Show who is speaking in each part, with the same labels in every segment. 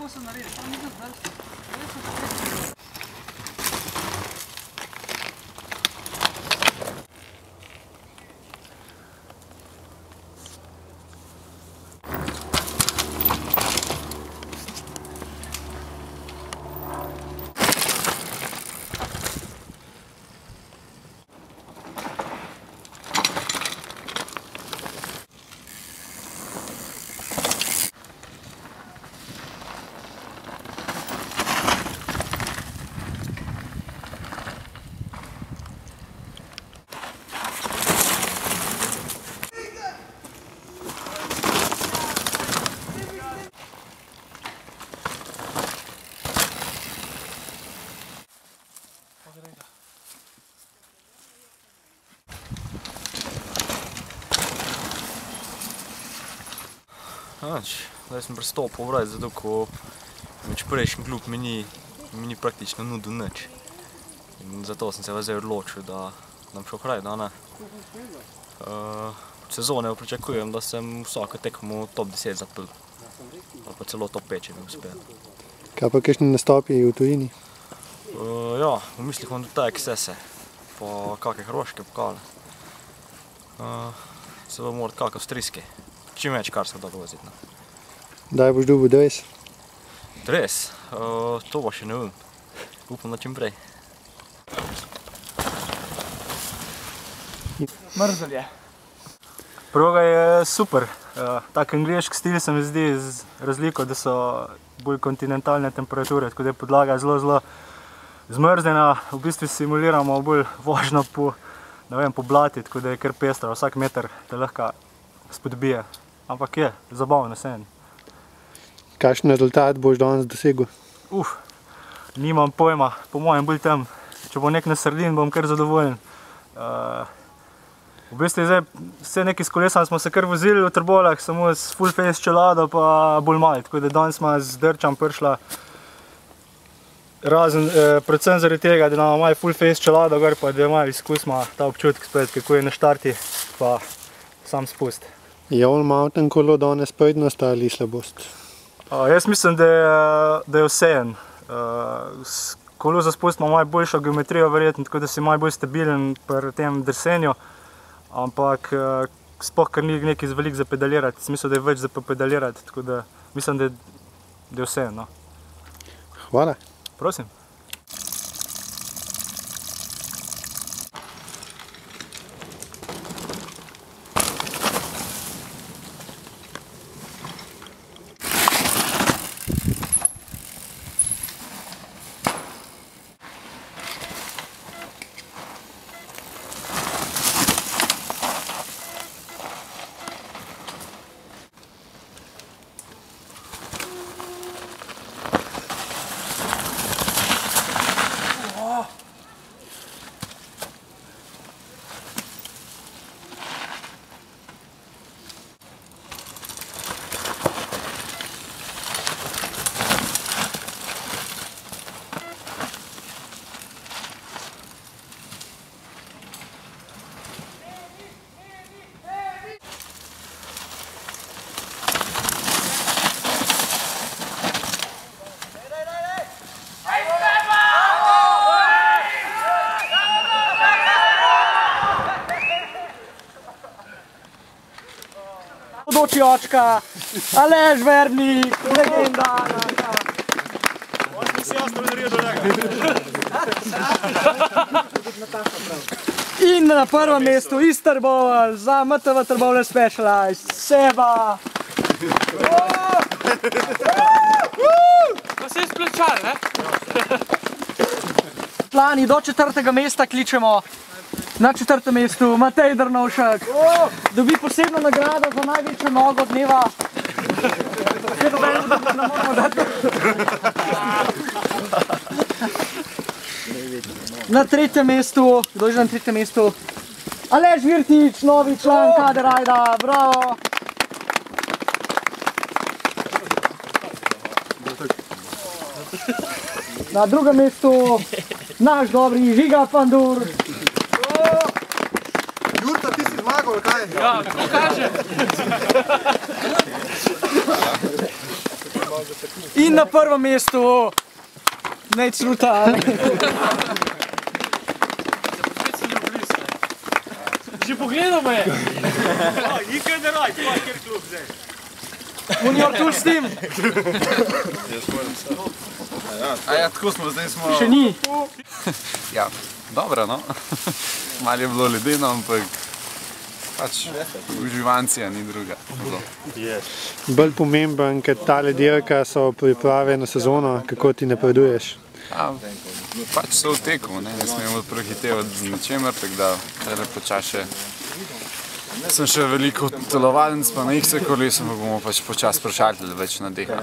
Speaker 1: Tako se naredi, tam ni zdaj.
Speaker 2: Zdaj sem prestopil vrat, zato ko prejšnji klub mi ni praktično nudil nič. In zato sem se zdaj odločil, da bom šel kraj, da ne. V sezone pričakujem, da sem vsako tekmo top 10 zapil. Ali pa celo top 5, če mi uspel.
Speaker 3: Kaj pa kakšni nastopi v tujini?
Speaker 2: Ja, v mislih imam tudi XS-e, pa kakve hrvaške pokale. Se bo morat kak avstrijski. Čim več, kar se da voziti.
Speaker 3: Kdaj boš dobil dres?
Speaker 2: Dres? To pa še ne vem. Upam, da čim prej.
Speaker 1: Mrzel je. Proga je super. Tak angliški stil se mi zdi z razliko, da so bolj kontinentalne temperature, tako da je podlaga zelo zmrznjena. V bistvu simuliramo bolj vožnjo po blati, tako da je kar pestra. Vsak meter te lahko spodbije. Ampak je, zabavno vseeno.
Speaker 3: Kakšen rezultat boš danes dosegel?
Speaker 1: Nimam pojma, po mojem bolj tem. Če bo nek na sredin, bom kar zadovoljen. V bistvu zdaj vse neki s kolesom smo se kar vozili v Trboveljah, samo s full face čelado pa bolj malo. Tako da danes smo z Drčam prišla razen, predvsem zaradi tega, da imamo malo full face čelado gor, pa da malo izkusimo ta občutek spet, kako je na štarti, pa sam spust.
Speaker 3: Je all mountain kolo danes prednost ali slabost?
Speaker 1: Jaz mislim, da je vseeno. Kolo za spust ima malo boljšo geometrijo verjetno, tako da si malo bolj stabilen pri tem drsenju. Ampak sploh kar ni nekaj veliko za pedalirati, smisel, da je več za pedalirati, tako da mislim, da je vseeno.
Speaker 3: Hvala.
Speaker 1: Prosim. Bodoči očka, Aleš Vernik, legenda. In na prvem mestu iz Trbovelj za MTV Trbovelj Specialized, Seba.
Speaker 4: Pa se je splačal, ne?
Speaker 1: Plani do 4. mesta kličemo. Na 4. mestu Matej Drnovšek. Dobi posebno nagrado za največjo nogo dneva. Na 3. mestu, kdo je že na 3. mestu? Aleš Virtič, novi član KD Rajda, bravo. Na 2. mestu naš dobri Žiga Pandur.
Speaker 3: Jurta, ti si zmagal, kaj?
Speaker 4: Ja, to kaže. In na prvem mestu Nate Slutar. Že pogledal me je.
Speaker 1: Nikaj ne raj, pa kjer klub zdaj.
Speaker 4: On your tool s tem.
Speaker 5: Ja, tako smo, zdaj smo...
Speaker 4: Še ni.
Speaker 5: Ja, dobro, no. Malo je bilo ledeno, ampak pač uživancija ni druga.
Speaker 3: Bolj pomemben, kot tale dirka, so priprave na sezono, kako ti napreduješ.
Speaker 5: Ja, pač so v teku, ne smemo prehitevati z ničemer, tako da tele počasi sem še veliko telovadenc, pa na X kolesu bomo pač počasi prešaltili več na deha.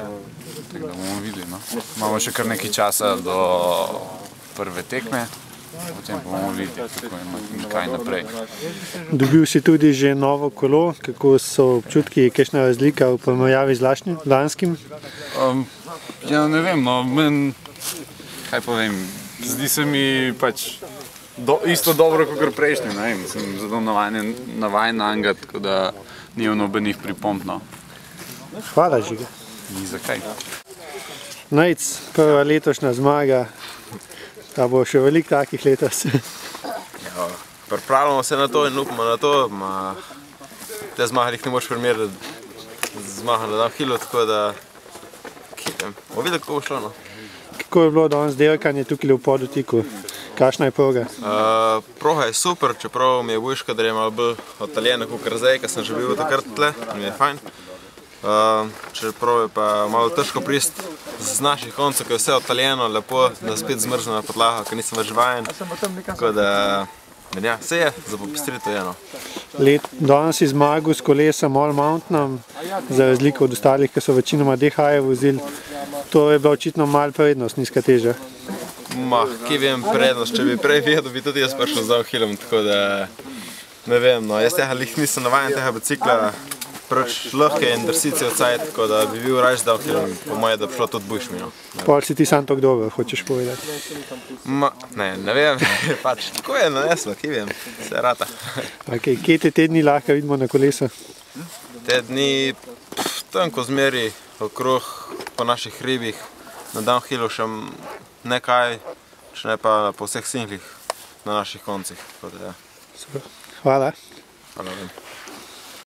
Speaker 5: Tako da bomo videli, no. Imamo še kar nekaj časa do prve tekme, potem bomo videli, kako in kaj naprej.
Speaker 3: Dobil si tudi že novo kolo, kako so občutki, kakšna razlika v primerjavi z lanskim?
Speaker 5: Ja, ne vem, no, kaj povem, zdi se mi pač isto dobro, kot prejšnji, ne vem, sem zelo navajen na njega, tako da nimam nobenih pripomb, no.
Speaker 3: Hvala, Žiga.
Speaker 5: Ni zakaj.
Speaker 3: Najc, prva letošnja zmaga, a bo še veliko takih letos.
Speaker 6: Ja, pripravljamo se na to in upamo na to, te zmage jih ne moš primerjati z zmaga na downhillu, tako da bomo videli, kako bo šlo, no.
Speaker 3: Kako je bilo danes dirkanje tukaj v Podutiku? Kakšna je proga?
Speaker 6: Proga je super, čeprav mi je boljška, da je malo bolj odtaljena kot zdaj, ker sem že bil takrat tle, mi je fajn. Čeprav je pa malo težko prist z naših koncev, ker je vse odtaljeno, lepo, da spet zmrznena podlaga, ker nisem več vajen. Tako da, ja, vse je, za popestritev je, no.
Speaker 3: Danes si zmagal s kolesom All Mountain, za razliko od ostalih, ki so večinoma DH-je vozili. To je bila očitno malo prednost, nizka teža.
Speaker 6: Kje vem prednost, če bi prej vedel, bi tudi jaz prišel z downhillom, tako da ne vem, no, jaz tega lih nisem navajen tega bicikla, preveč lahke in drsice od cajt, tako da bi bil raje z downhillom, po moje, da bi šlo tudi boljš mi, no.
Speaker 3: Pol si ti sam tako dober, hočeš povedati?
Speaker 6: Ne vem, pač, tako je naneslo, kje vem, vse rata.
Speaker 3: Kje te dni lahko vidimo na kolesu?
Speaker 6: Te dni tanko zmeri, okrog po naših hribih, na downhillu še nekaj, če ne pa po vseh singlih na naših koncih.
Speaker 3: Hvala.
Speaker 6: Hvala.